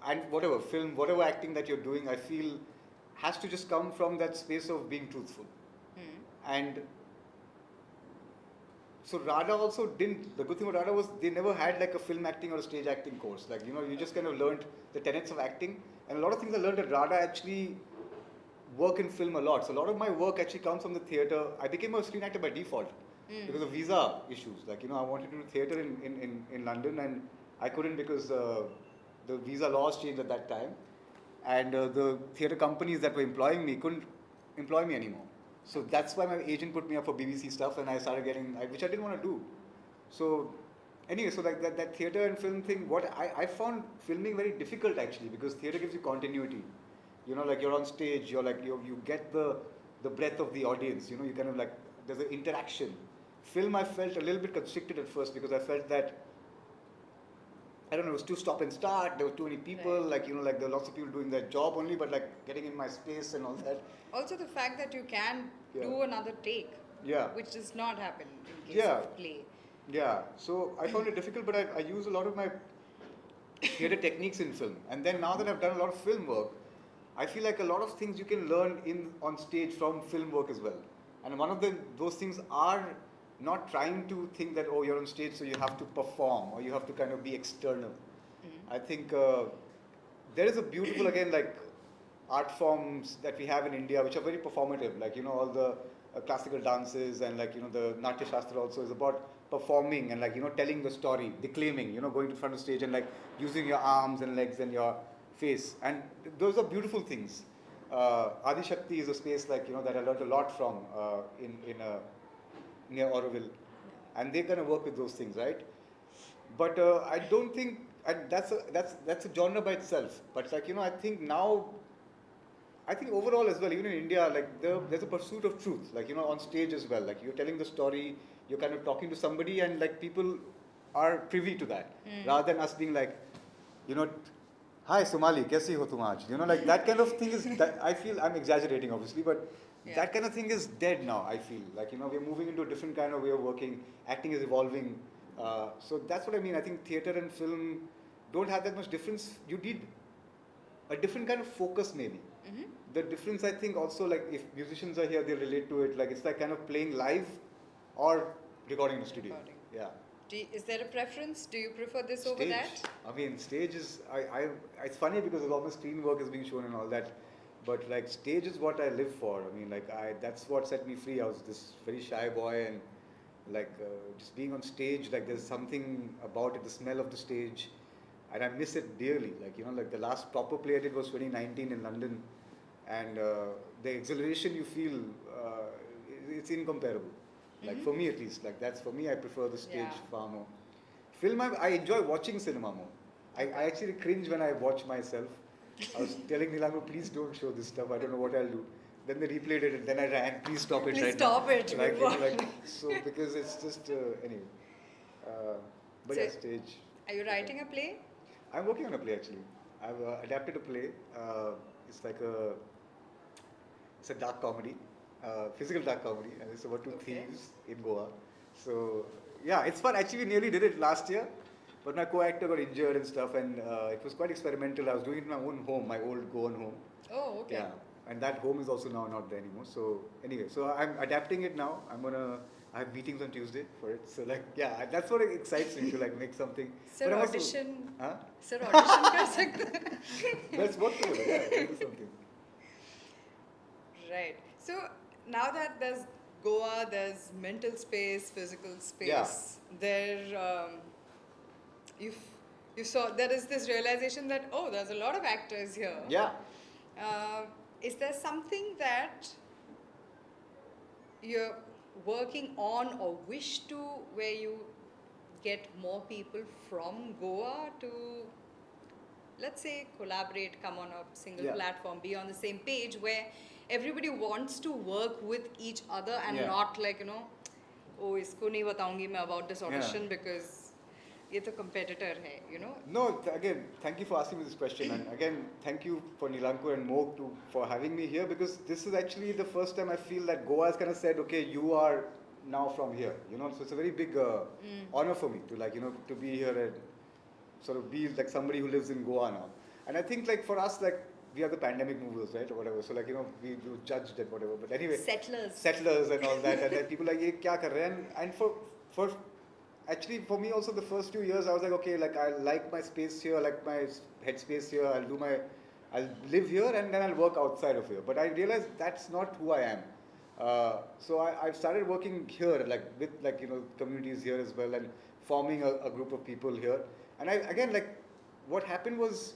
and whatever, film, whatever acting that you're doing, I feel has to just come from that space of being truthful. And so Radha also didn't, the good thing about Radha was they never had like a film acting or a stage acting course. Like, you know, you just kind of learned the tenets of acting. And a lot of things I learned at Radha actually work in film a lot. So a lot of my work actually comes from the theatre. I became a screen actor by default because of visa issues. Like, you know, I wanted to do theatre in London and I couldn't because the visa laws changed at that time. And the theatre companies that were employing me couldn't employ me anymore. So that's why my agent put me up for BBC stuff and I started getting, which I didn't want to do. So anyway, so like that theatre and film thing, what I found filming very difficult actually because theatre gives you continuity. You know, like you're on stage, you're like, you get the breadth of the audience, you know, you kind of like, there's an interaction. Film I felt a little bit constricted at first because I felt that, I don't know, it was too stop and start, there were too many people, like, you know, like there were lots of people doing their job only, but like getting in my space and all that. Also the fact that you can do another take, which does not happen in case of play. Yeah, so I found it difficult, but I use a lot of my theatre techniques in film. And then now that I've done a lot of film work, I feel like a lot of things you can learn on stage from film work as well. And one of those things are not trying to think that, oh, you're on stage so you have to perform or you have to kind of be external. I think there is a beautiful, again, like art forms that we have in India which are very performative, like, you know, all the classical dances and like, you know, the Natya Shastra also is about performing and like, you know, telling the story, declaiming, you know, going to front of stage and like using your arms and legs and your face. And those are beautiful things. Adi Shakti is a space like, you know, that I learned a lot from near Auroville. And they kind of work with those things, right? But I don't think, that's a genre by itself. But like, you know, I think now, I think overall as well, even in India, like there's a pursuit of truth, like, you know, on stage as well. Like you're telling the story, you're kind of talking to somebody and like people are privy to that. Rather than us being like, you know, hi Sumali, kaisi ho tum aaj? You know, like that kind of thing is, that I feel, I'm exaggerating obviously, but that kind of thing is dead now, I feel. Like, you know, we're moving into a different kind of way of working. Acting is evolving. So that's what I mean. I think theatre and film don't have that much difference. You need a different kind of focus, maybe. Mm-hmm. The difference, I think, also, like, if musicians are here, they relate to it. Like, it's like kind of playing live or recording in a studio. Recording. Yeah. Is there a preference? Do you prefer this over Stage. that? I mean, stage is, it's funny because all my screen work is being shown and all that. But like, stage is what I live for. I mean, like, that's what set me free. I was this very shy boy, and like, just being on stage, like, there's something about it, the smell of the stage, and I miss it dearly. Like, like the last proper play I did was 2019 in London, and the exhilaration you feel, it's incomparable. Like, for me at least, like, that's for me, I prefer the stage far more. Film, I enjoy watching cinema more. I actually cringe when I watch myself. I was telling Nilango, please don't show this stuff, I don't know what I'll do. Then they replayed it, and then I ran, please stop it Please right stop now. it. Like, so, because it's just, anyway. But So, yeah, stage. Are you writing a play? I'm working on a play, actually. I've adapted a play. It's like it's a dark comedy, physical dark comedy, and it's about two thieves in Goa. So, yeah, it's fun. Actually, we nearly did it last year, but my co-actor got injured and stuff, and it was quite experimental. I was doing it in my own home, my old Goan home. Oh, okay. Yeah, and that home is also now not there anymore. So anyway, so I'm adapting it now. I have meetings on Tuesday for it. So like, yeah, that's what excites me to like make something. Sir, But I'm also- audition. Huh? Sir, audition कर सकते Let's work together. Yeah, we'll do something. Right. So now that there's Goa, there's mental space, physical space. Yeah. There, you saw there is this realization that there's a lot of actors here. Yeah. Is there something that you're working on or wish to, where you get more people from Goa to, let's say, collaborate, come on a single platform, be on the same page, where everybody wants to work with each other and not like, oh, isko nahi bataungi main about this audition because ye to competitor hai, No, again, thank you for asking me this question, and again, thank you for Nilanko and Mog for having me here, because this is actually the first time I feel that Goa has kind of said, okay, you are now from here, so it's a very big honor for me to like, to be here and sort of be like somebody who lives in Goa now. And I think like for us, like, we are the pandemic movers, right, or whatever, so like, we do judged and whatever, but anyway. Settlers and all that, and like people like, ye kya kar rahe hain? And for actually, for me also, the first 2 years, I was like, okay, like, I like my space here, I like my headspace here, I'll live here and then I'll work outside of here. But I realized that's not who I am. So I've started working here, like, with, like, communities here as well, and forming a group of people here. And again, like, what happened was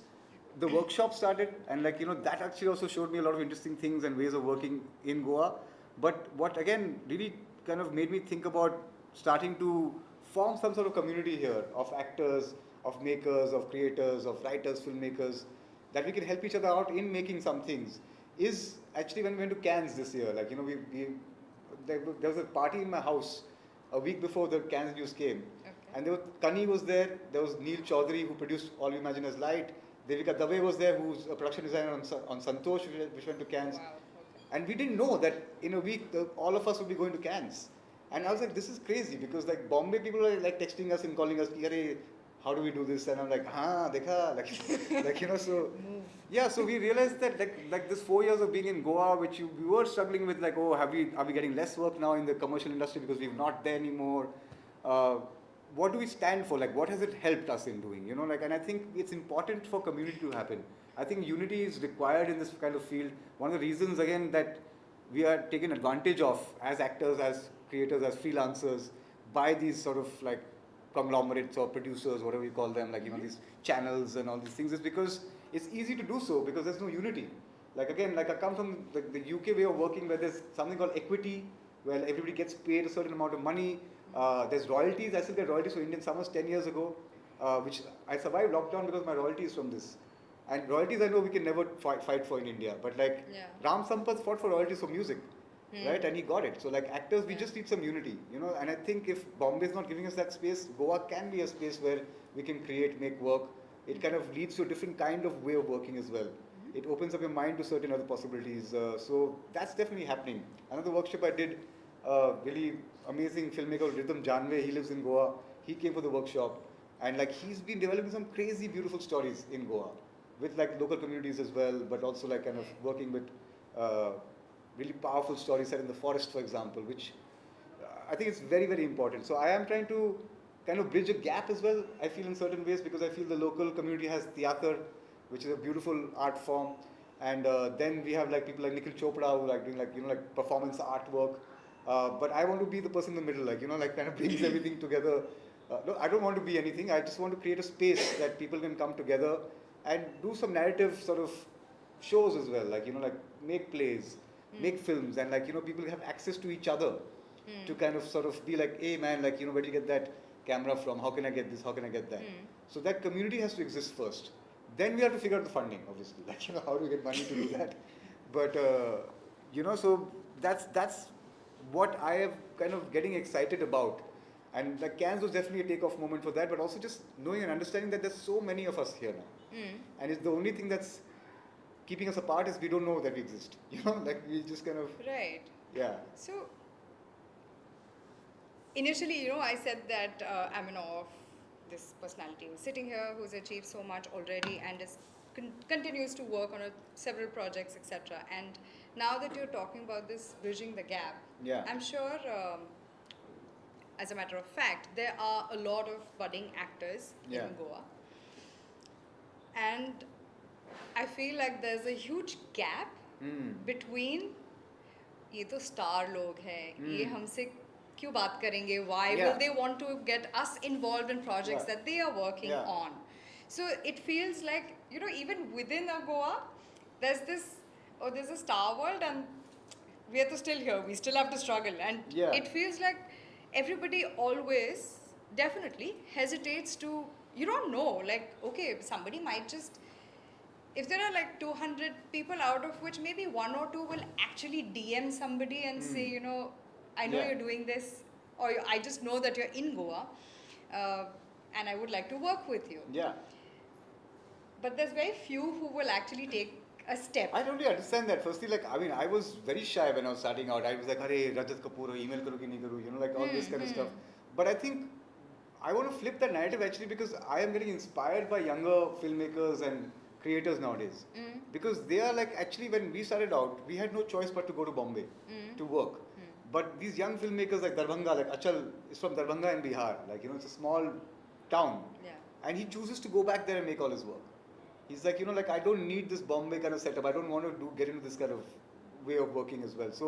the workshop started, and like, that actually also showed me a lot of interesting things and ways of working in Goa. But what, again, really kind of made me think about starting to form some sort of community here of actors, of makers, of creators, of writers, filmmakers, that we can help each other out in making some things, is actually when we went to Cannes this year. Like, there was a party in my house a week before the Cannes news came. Okay. And Kani was there was Neil Chaudhary, who produced All We Imagine As Light, Devika Dave was there, who's a production designer on Santosh, which went to Cannes. Wow, okay. And we didn't know that in a week, all of us would be going to Cannes. And I was like, this is crazy, because like Bombay people are like texting us and calling us, how do we do this? And I'm like, dekha, like, so yeah. So we realized that like this 4 years of being in Goa, which we were struggling with, like, are we getting less work now in the commercial industry because we're not there anymore? What do we stand for? Like, what has it helped us in doing? Like, and I think it's important for community to happen. I think unity is required in this kind of field. One of the reasons, again, that we are taken advantage of as actors, as creators, as freelancers, by these sort of like conglomerates or producers, whatever you call them, like, these channels and all these things, is because it's easy to do so because there's no unity. Like, again, like, I come from the UK way of working, where there's something called equity, where everybody gets paid a certain amount of money. There's royalties. I still get royalties for Indian Summers 10 years ago, which I survived lockdown because my royalty is from this. And royalties, I know we can never fight for in India, but like Ram Sampath fought for royalties for music. Right, and he got it. So like actors, we just need some unity, and I think if Bombay is not giving us that space, Goa can be a space where we can create, make work. It kind of leads to a different kind of way of working as well. It opens up your mind to certain other possibilities. So that's definitely happening. Another workshop I did, really amazing filmmaker Rhythm Janve, he lives in Goa. he came for the workshop, and like he's been developing some crazy beautiful stories in Goa with like local communities as well, but also like kind of working with uh, really powerful stories set in the forest, for example, which I think it's very, very important. So I am trying to kind of bridge a gap as well, I feel, in certain ways, because I feel the local community has theatre, which is a beautiful art form. And then we have like people like Nikhil Chopra who like doing like, like performance artwork. But I want to be the person in the middle, like, like kind of brings everything together. No, I don't want to be anything. I just want to create a space that people can come together and do some narrative sort of shows as well, like, like make plays, make films, and like, people have access to each other to kind of sort of be like, hey man, like, where did you get that camera from? How can I get this? How can I get that? So that community has to exist first. Then we have to figure out the funding, obviously, like, how do we get money to do that? But, so that's what I am kind of getting excited about. And like Cannes was definitely a takeoff moment for that, but also just knowing and understanding that there's so many of us here now. And it's the only thing that's keeping us apart is we don't know that we exist. Like we just kind of... Right. Yeah. So, initially, I said that I'm in awe of this personality who's sitting here, who's achieved so much already and is continues to work on several projects, etc. And now that you're talking about this bridging the gap, Yeah. I'm sure, as a matter of fact, there are a lot of budding actors Yeah. in Goa. And I feel like there's a huge gap between ये तो star लोग हैं ये हमसे क्यों बात करेंगे why Yeah. will they want to get us involved in projects Yeah. that they are working Yeah. on. So it feels like even within a Goa there's there's a star world and we are still here, we still have to struggle, and Yeah. it feels like everybody always definitely hesitates to, you don't know, like, okay, somebody might just, if there are like 200 people, out of which maybe one or two will actually DM somebody and say, I know Yeah. you're doing this, or I just know that you're in Goa, and I would like to work with you. Yeah. But there's very few who will actually take a step. I totally understand that. Firstly, like, I mean, I was very shy when I was starting out. I was like, "Hey, Rajat Kapoor, email karo ki nahi karu?" Like all this kind of stuff. But I think I want to flip that narrative actually because I am getting inspired by younger filmmakers and creators nowadays. Because they are like, actually, when we started out, we had no choice but to go to Bombay to work. But these young filmmakers like Darbhanga, like Achal is from Darbhanga in Bihar. Like, it's a small town. Yeah. And he chooses to go back there and make all his work. He's like, like, I don't need this Bombay kind of setup. I don't want to get into this kind of way of working as well. So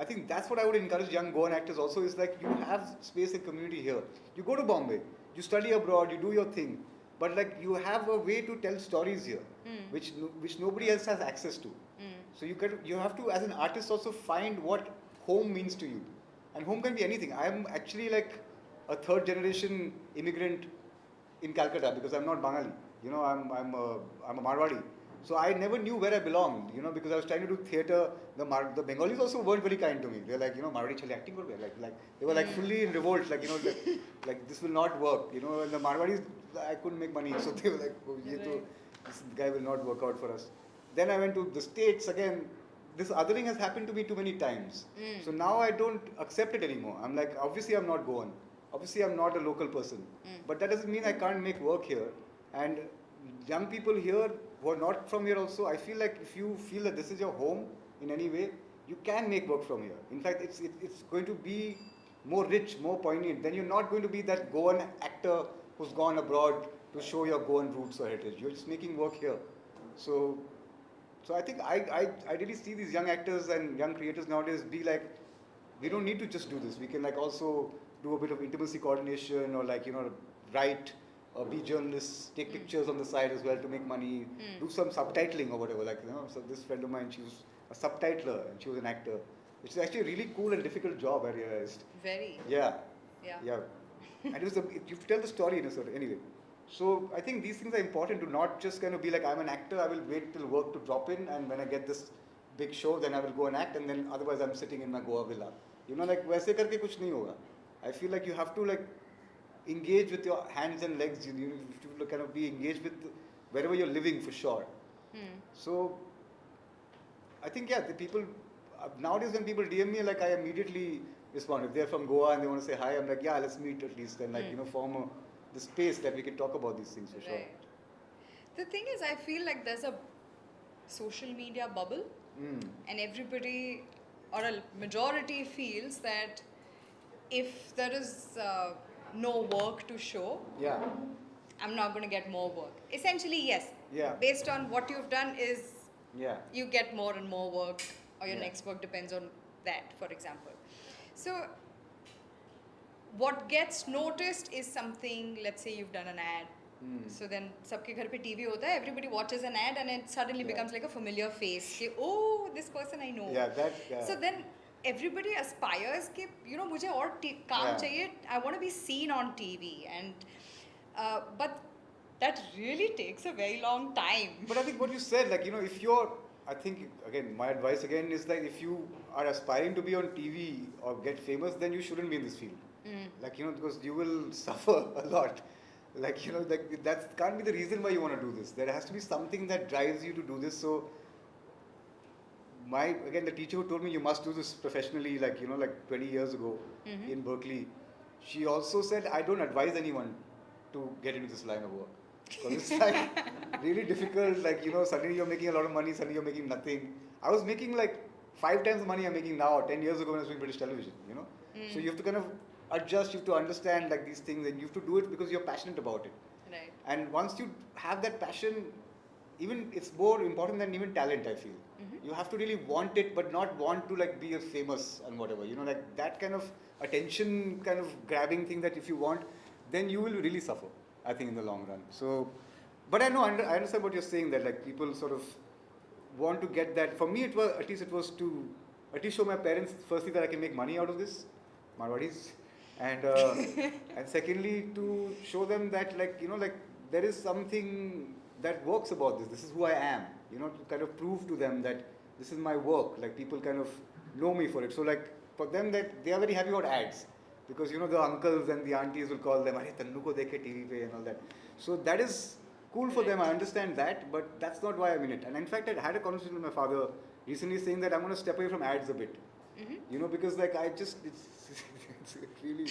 I think that's what I would encourage young Goan actors also is like, you have space and community here. You go to Bombay, you study abroad, you do your thing. But like, you have a way to tell stories here, which nobody else has access to. So you have to, as an artist, also find what home means to you. And home can be anything. I am actually like a third generation immigrant in Calcutta because I'm not Bengali. I'm a Marwadi. So I never knew where I belonged, because I was trying to do theatre. The Bengalis also weren't very kind to me. They're like, Marwadi chale acting karo, like they were like fully in revolt, like, like this will not work, and the Marwadis, I couldn't make money. So they were like, oh, this guy will not work out for us. Then I went to the States again. This othering has happened to me too many times. So now I don't accept it anymore. I'm like, obviously I'm not Goan. Obviously I'm not a local person. But that doesn't mean I can't make work here. And young people here who are not from here also, I feel like if you feel that this is your home in any way, you can make work from here. In fact, it's going to be more rich, more poignant. Then you're not going to be that Goan actor who's gone abroad to show your Goan roots or heritage. You're just making work here. So I think I really see these young actors and young creators nowadays be like, we don't need to just do this. We can like also do a bit of intimacy coordination or like, write or be journalists, take pictures on the side as well to make money, do some subtitling or whatever. Like, so this friend of mine, she was a subtitler and she was an actor, which is actually a really cool and difficult job, I realized. Very. Yeah. Yeah. And you have to tell the story in a sort of, anyway. So I think these things are important to not just kind of be like, I'm an actor, I will wait till work to drop in, and when I get this big show, then I will go and act, and then otherwise I'm sitting in my Goa villa. Like, वैसे करके कुछ नहीं होगा. I feel like you have to like engage with your hands and legs. You have to kind of be engaged with wherever you're living for sure. So I think, the people, nowadays when people DM me, like I immediately respond. If they're from Goa and they want to say hi, I'm like, yeah, let's meet at least and like, form the space that we can talk about these things for sure. Right. The thing is, I feel like there's a social media bubble, and everybody or a majority feels that if there is no work to show, Yeah. I'm not going to get more work. Essentially, yes. Yeah. Based on what you've done is Yeah. you get more and more work, or your Yeah. next work depends on that, for example. So what gets noticed is something, let's say you've done an ad. So then सबके घर पे TV होता है, everybody watches an ad and it suddenly Yeah. becomes like a familiar face कि oh, this person I know. Yeah, that. Yeah. So then everybody aspires कि मुझे और काम Yeah. चाहिए, I want to be seen on TV, and but that really takes a very long time. But I think what you said, like, if you're, I think, again, my advice again is like, if you are aspiring to be on TV or get famous, then you shouldn't be in this field. Like, because you will suffer a lot. Like, like that can't be the reason why you want to do this. There has to be something that drives you to do this. So, again, the teacher who told me you must do this professionally, like, like 20 years ago in Berkeley, she also said, I don't advise anyone to get into this line of work. Because it's like really difficult, like, suddenly you're making a lot of money, suddenly you're making nothing. I was making like 5 times the money I'm making now, 10 years ago when I was doing British television, So you have to kind of adjust, you have to understand like these things, and you have to do it because you're passionate about it. Right. And once you have that passion, even it's more important than even talent, I feel. You have to really want it, but not want to like be a famous and whatever, like that kind of attention kind of grabbing thing that if you want, then you will really suffer, I think, in the long run. So, but I know, I understand what you're saying, that like people sort of want to get that. For me, it was to at least show my parents, firstly, that I can make money out of this, Marwadis, and and secondly, to show them that like, like there is something that works about this. This is who I am, to kind of prove to them that this is my work. Like people kind of know me for it. So like for them, that they are very happy about ads. Because the uncles and the aunties will call them, "Arey Tannu ko dekhe TV pe," and all that. So that is cool for them. I understand that, but that's not why I'm in it. And in fact, I had a conversation with my father recently saying that I'm going to step away from ads a bit. Because like it's really.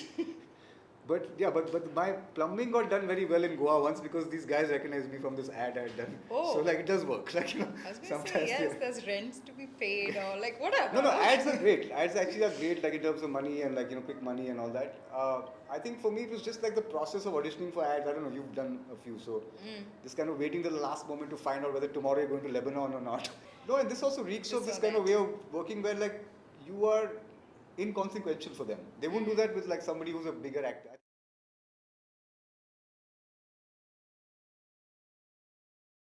But yeah, but my plumbing got done very well in Goa once because these guys recognized me from this ad I had done. Oh. So like it does work. Like I was going to sometimes. say, yes, Yeah. there's rents to be paid or like whatever. No, ads are great. Ads actually are great, like in terms of money and like quick money and all that. I think for me it was just like the process of auditioning for ads. I don't know, you've done a few, so just kind of waiting till the last moment to find out whether tomorrow you're going to Lebanon or not. No, and this also reeks of this kind of way of working where like you are inconsequential for them. They won't do that with like somebody who's a bigger actor.